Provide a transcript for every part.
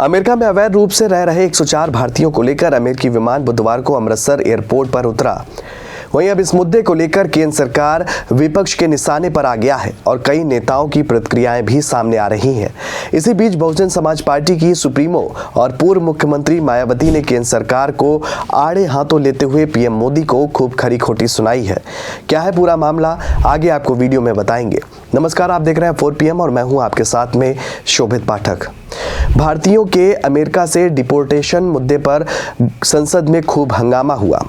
America में अवैध रूप से रह रहे 104 भारतीयों को लेकर अमेरिकी विमान बुधवार को अमृतसर एयरपोर्ट पर उतरा। वहीं अब इस मुद्दे को लेकर केंद्र सरकार विपक्ष के निशाने पर आ गया है और कई नेताओं की प्रतिक्रियाएं भी सामने आ रही हैं। इसी बीच बहुजन समाज पार्टी की सुप्रीमो और पूर्व मुख्यमंत्री मायावती ने केंद्र सरकार को आड़े हाथों लेते हुए पीएम मोदी को खूब खरी खोटी सुनाई है। क्या है पूरा मामला, आगे आपको वीडियो में बताएंगे। नमस्कार, आप देख रहे हैं 4 PM और मैं हूं आपके साथ में शोभित पाठक। भारतीयों के अमेरिका से डिपोर्टेशन मुद्दे पर संसद में खूब हंगामा हुआ।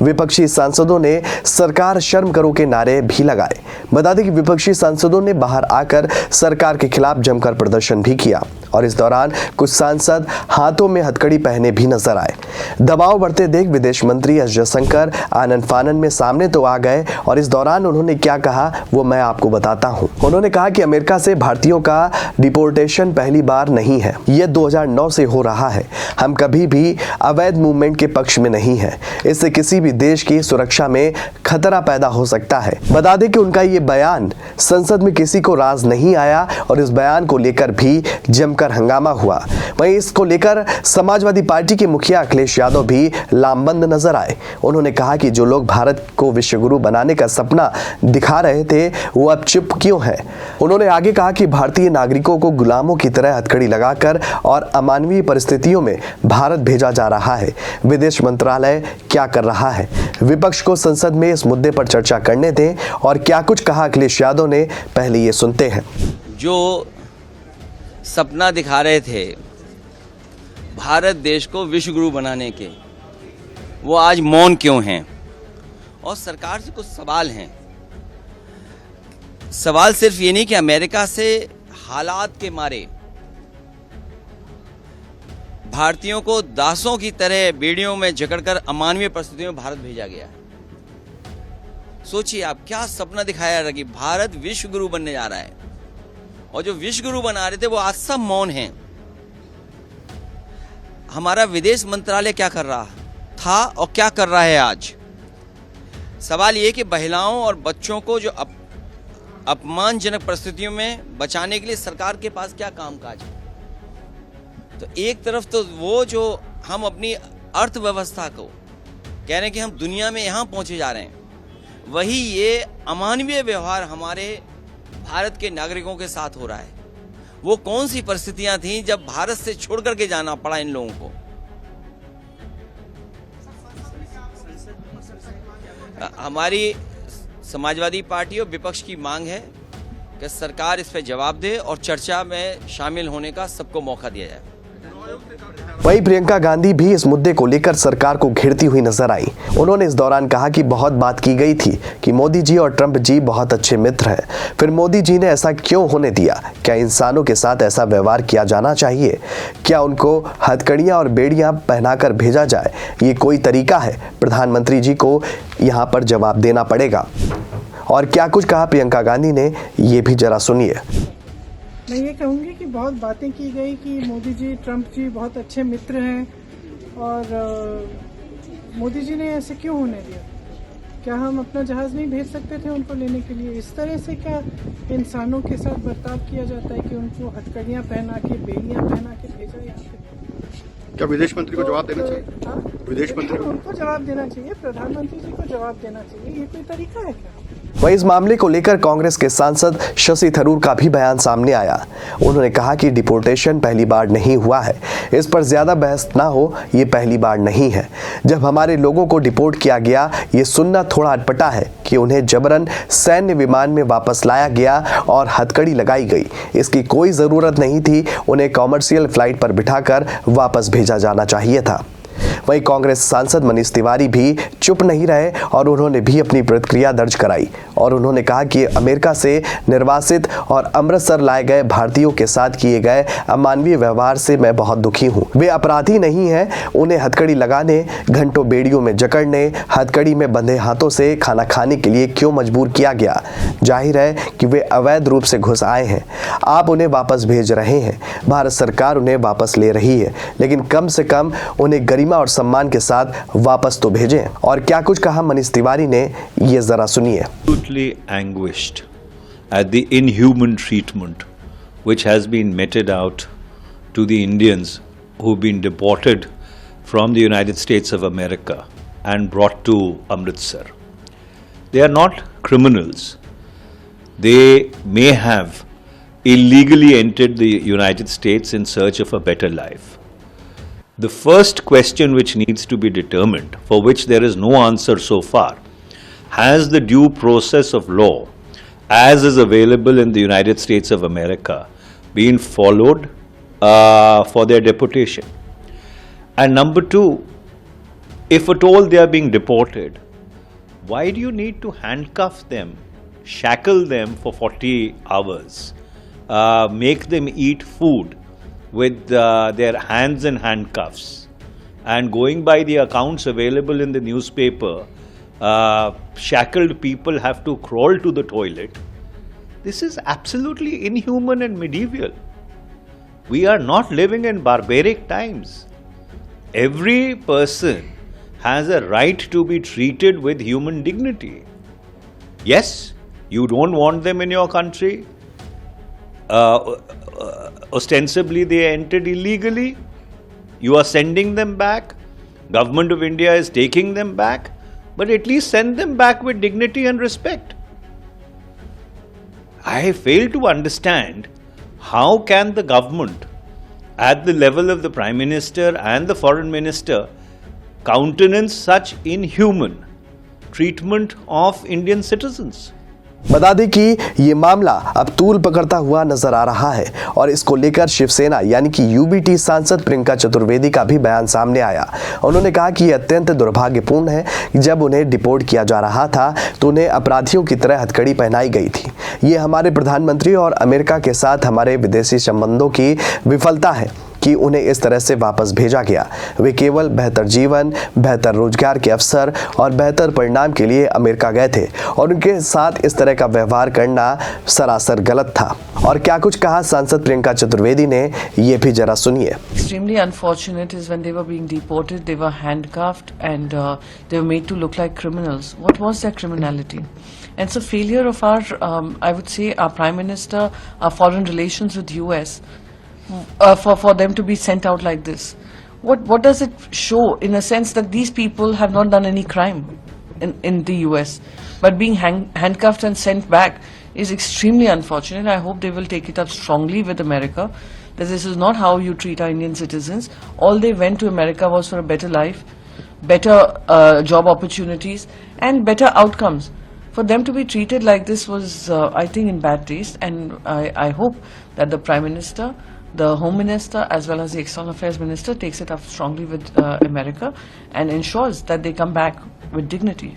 विपक्षी सांसदों ने सरकार शर्म करो के नारे भी लगाए। बता दें कि विपक्षी सांसदों ने बाहर आकर सरकार के खिलाफ जमकर प्रदर्शन भी किया और इस दौरान कुछ सांसद हाथों में हथकड़ी पहने भी नजर आए। दबाव बढ़ते देख विदेश मंत्री एस जयशंकर आनन फानन में सामने तो आ गए और इस दौरान उन्होंने क्या कहा वो मैं आपको बताता हूं। उन्होंने कहा कि अमेरिका से भारतीयों का डिपोर्टेशन पहली बार नहीं है, ये 2009 से हो रहा है। हम कभी भी अवैध मूवमेंट के पक्ष में नहीं है। इससे किसी भी देश की सुरक्षा में खतरा पैदा हो सकता है। बता दें कि उनका ये बयान संसद में किसी को राज नहीं आया और इस बयान को लेकर भी जमकर हंगामा हुआ। वहीं इसको लेकर समाजवादी पार्टी के मुखिया अखिलेश यादव भी लामबंद नजर आए। उन्होंने कहा कि जो लोग भारत को विश्वगुरु बनाने का सपना दिखा रहे थे वो अब चुप क्यों हैं। उन्होंने आगे कहा कि भारतीय नागरिकों को गुलामों की तरह हथकड़ी लगाकर और अमानवीय परिस्थितियों में भारत भेजा जा रहा है। विदेश मंत्रालय क्या कर रहा है? विपक्ष को संसद में इस मुद्दे पर चर्चा करने दें और क्या कुछ कहा अखिलेश यादव ने, पहले ये सुनते हैं। जो सपना दिखा रहे थे भारत देश को विश्वगुरु बनाने के, वो आज मौन क्यों हैं? और सरकार से कुछ सवाल हैं। सवाल सिर्फ ये नहीं कि अमेरिका से हालात के मारे भारतीयों को दासों की तरह बेड़ियों में जकड़कर अमानवीय परिस्थितियों में भारत भेजा गया। सोचिए आप, क्या सपना दिखाया रहा कि भारत विश्वगुरु बनने जा रहा है और जो विश्वगुरु बना रहे थे वो आज सब मौन हैं। हमारा विदेश मंत्रालय क्या कर रहा था और क्या कर रहा है आज? सवाल ये कि महिलाओं और बच्चों को जो अपमानजनक परिस्थितियों में बचाने के लिए सरकार के पास क्या कामकाज है? तो एक तरफ तो वो जो हम अपनी अर्थव्यवस्था को कह रहे हैं कि हम दुनिया में यहाँ पहुँचे जा रहे हैं, वही ये अमानवीय व्यवहार हमारे भारत के नागरिकों के साथ हो रहा है। वो कौन सी परिस्थितियां थीं जब भारत से छोड़ करके जाना पड़ा इन लोगों को? हमारी समाजवादी पार्टी और विपक्ष की मांग है कि सरकार इस पर जवाब दे और चर्चा में शामिल होने का सबको मौका दिया जाए। वहीं प्रियंका गांधी भी इस मुद्दे को लेकर सरकार को घेरती हुई नजर आई। उन्होंने इस दौरान कहा कि बहुत बात की गई थी कि मोदी जी और ट्रंप जी बहुत अच्छे मित्र हैं, फिर मोदी जी ने ऐसा क्यों होने दिया? क्या इंसानों के साथ ऐसा व्यवहार किया जाना चाहिए? क्या उनको हथकड़ियां और बेड़ियां पहनाकर भेजा जाए? ये कोई तरीका है? प्रधानमंत्री जी को यहाँ पर जवाब देना पड़ेगा। और क्या कुछ कहा प्रियंका गांधी ने, ये भी जरा सुनिए। मैं ये कहूँगी कि बहुत बातें की गई कि मोदी जी ट्रंप जी बहुत अच्छे मित्र हैं और मोदी जी ने ऐसे क्यों होने दिया? क्या हम अपना जहाज़ नहीं भेज सकते थे उनको लेने के लिए? इस तरह से क्या इंसानों के साथ बर्ताव किया जाता है कि उनको हथकड़ियाँ पहना के, बेड़ियाँ पहना के भेजा यहाँ पे? क्या विदेश मंत्री को जवाब देना चाहिए? विदेश मंत्री को उनको जवाब देना चाहिए, प्रधानमंत्री जी को जवाब देना चाहिए। ये कोई तरीका है क्या? वहीं इस मामले को लेकर कांग्रेस के सांसद शशि थरूर का भी बयान सामने आया। उन्होंने कहा कि डिपोर्टेशन पहली बार नहीं हुआ है, इस पर ज्यादा बहस ना हो, ये पहली बार नहीं है। जब हमारे लोगों को डिपोर्ट किया गया, ये सुनना थोड़ा अटपटा है कि उन्हें जबरन सैन्य विमान में वापस लाया गया और हथकड़ी लगाई गई। इसकी कोई जरूरत नहीं थी, उन्हें कॉमर्शियल फ्लाइट पर बिठाकर वापस भेजा जाना चाहिए था। वहीं कांग्रेस सांसद मनीष तिवारी भी चुप नहीं रहे और उन्होंने भी अपनी प्रतिक्रिया दर्ज कराई और उन्होंने कहा कि अमेरिका से निर्वासित और अमृतसर लाए गए भारतीयों के साथ किए गए अमानवीय व्यवहार से मैं बहुत दुखी हूं। वे अपराधी नहीं हैं, उन्हें हथकड़ी लगाने, घंटों बेड़ियों में जकड़ने, हथकड़ी में बंधे हाथों से खाना खाने के लिए क्यों मजबूर किया गया? जाहिर है कि वे अवैध रूप से घुस आए हैं। आप उन्हें वापस भेज रहे हैं, भारत सरकार उन्हें वापस ले रही है, लेकिन कम से कम उन्हें गरिमा और सम्मान के साथ वापस तो भेजें। और क्या कुछ कहा मनीष तिवारी ने, ये जरा सुनिए। Absolutely anguished at the inhuman treatment which has been meted out to the Indians who've been deported from the United States of America and brought to Amritsar. They are not criminals. They may have illegally entered the United States in search of a better life. The first question which needs to be determined, for which there is no answer so far, has the due process of law, as is available in the United States of America, been followed for their deportation? And number two, if at all they are being deported, why do you need to handcuff them, shackle them for 40 hours, make them eat food with their hands in handcuffs? And going by the accounts available in the newspaper, shackled people have to crawl to the toilet. This is absolutely inhuman and medieval. We are not living in barbaric times. Every person has a right to be treated with human dignity. Yes, you don't want them in your country. Ostensibly they entered illegally. You are sending them back. Government of India is taking them back. But at least send them back with dignity and respect. I fail to understand how can the government, at the level of the Prime Minister and the Foreign Minister, countenance such inhuman treatment of Indian citizens. बता दें कि ये मामला अब तूल पकड़ता हुआ नजर आ रहा है और इसको लेकर शिवसेना यानी कि यूबीटी सांसद प्रियंका चतुर्वेदी का भी बयान सामने आया। उन्होंने कहा कि यह अत्यंत दुर्भाग्यपूर्ण है कि जब उन्हें डिपोर्ट किया जा रहा था तो उन्हें अपराधियों की तरह हथकड़ी पहनाई गई थी। ये हमारे प्रधानमंत्री और अमेरिका के साथ हमारे विदेशी संबंधों की विफलता है कि उन्हें इस तरह से वापस भेजा गया। वे केवल बेहतर जीवन, बेहतर रोजगार के अवसर और बेहतर परिणाम के लिए अमेरिका गए थे और उनके साथ इस तरह का व्यवहार करना सरासर गलत था। और क्या कुछ कहा सांसद प्रियंका चतुर्वेदी ने, ये भी जरा सुनिए। Extremely unfortunate is when they were being deported, they were handcuffed and they were made to look like criminals. What was their criminality? And it's a failure of our, I would say, our Prime Minister, our foreign relations with US, for them to be sent out like this. What does it show? In a sense that these people have not done any crime in the US, but being handcuffed and sent back is extremely unfortunate. I hope they will take it up strongly with America, that this is not how you treat our Indian citizens. All they went to America was for a better life, better job opportunities and better outcomes. For them to be treated like this was, I think, in bad taste, and I hope that the Prime Minister, the Home Minister as well as the External Affairs Minister takes it up strongly with America and ensures that they come back with dignity.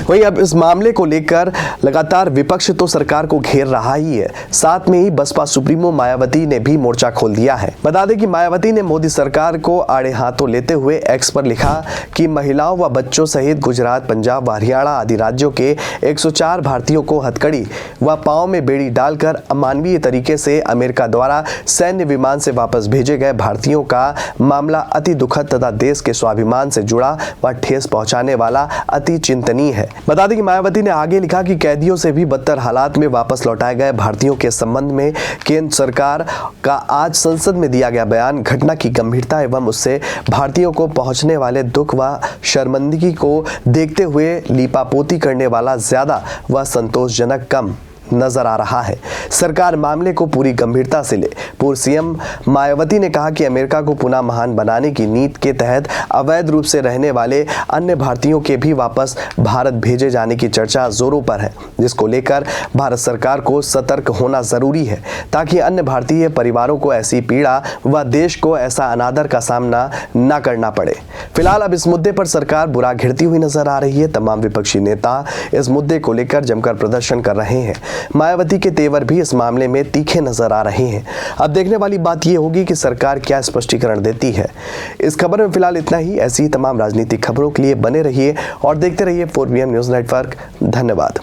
वहीं अब इस मामले को लेकर लगातार विपक्ष तो सरकार को घेर रहा ही है, साथ में ही बसपा सुप्रीमो मायावती ने भी मोर्चा खोल दिया है। बता दें कि मायावती ने मोदी सरकार को आड़े हाथों लेते हुए एक्स पर लिखा कि महिलाओं व बच्चों सहित गुजरात, पंजाब व हरियाणा आदि राज्यों के 104 भारतीयों को हथकड़ी व पांव में बेड़ी डालकर अमानवीय तरीके से अमेरिका द्वारा सैन्य विमान से वापस भेजे गए भारतीयों का मामला अति दुखद तथा देश के स्वाभिमान से जुड़ा व ठेस पहुंचाने वाला अति चिंतनीय है। बता दें कि मायावती ने आगे लिखा कि कैदियों से भी बदतर हालात में वापस लौटाए गए भारतीयों के संबंध में केंद्र सरकार का आज संसद में दिया गया बयान घटना की गंभीरता एवं उससे भारतीयों को पहुंचने वाले दुख व शर्मिंदगी को देखते हुए लीपापोती करने वाला ज्यादा व संतोषजनक कम नजर आ रहा है। सरकार मामले को पूरी गंभीरता से ले। पूर्व सीएम मायावती ने कहा कि अमेरिका को पुनः महान बनाने की नीति के तहत अवैध रूप से रहने वाले अन्य भारतीयों के भी वापस भारत भेजे जाने की चर्चा जोरों पर है, जिसको लेकर भारत सरकार को सतर्क होना जरूरी है ताकि अन्य भारतीय परिवारों को ऐसी पीड़ा व देश को ऐसा अनादर का सामना न करना पड़े। फिलहाल अब इस मुद्दे पर सरकार बुरा घिरती हुई नजर आ रही है। तमाम विपक्षी नेता इस मुद्दे को लेकर जमकर प्रदर्शन कर रहे हैं। मायावती के तेवर भी इस मामले में तीखे नजर आ रहे हैं। अब देखने वाली बात यह होगी कि सरकार क्या स्पष्टीकरण देती है। इस खबर में फिलहाल इतना ही। ऐसी ही तमाम राजनीतिक खबरों के लिए बने रहिए और देखते रहिए 4PM न्यूज़ नेटवर्क। धन्यवाद।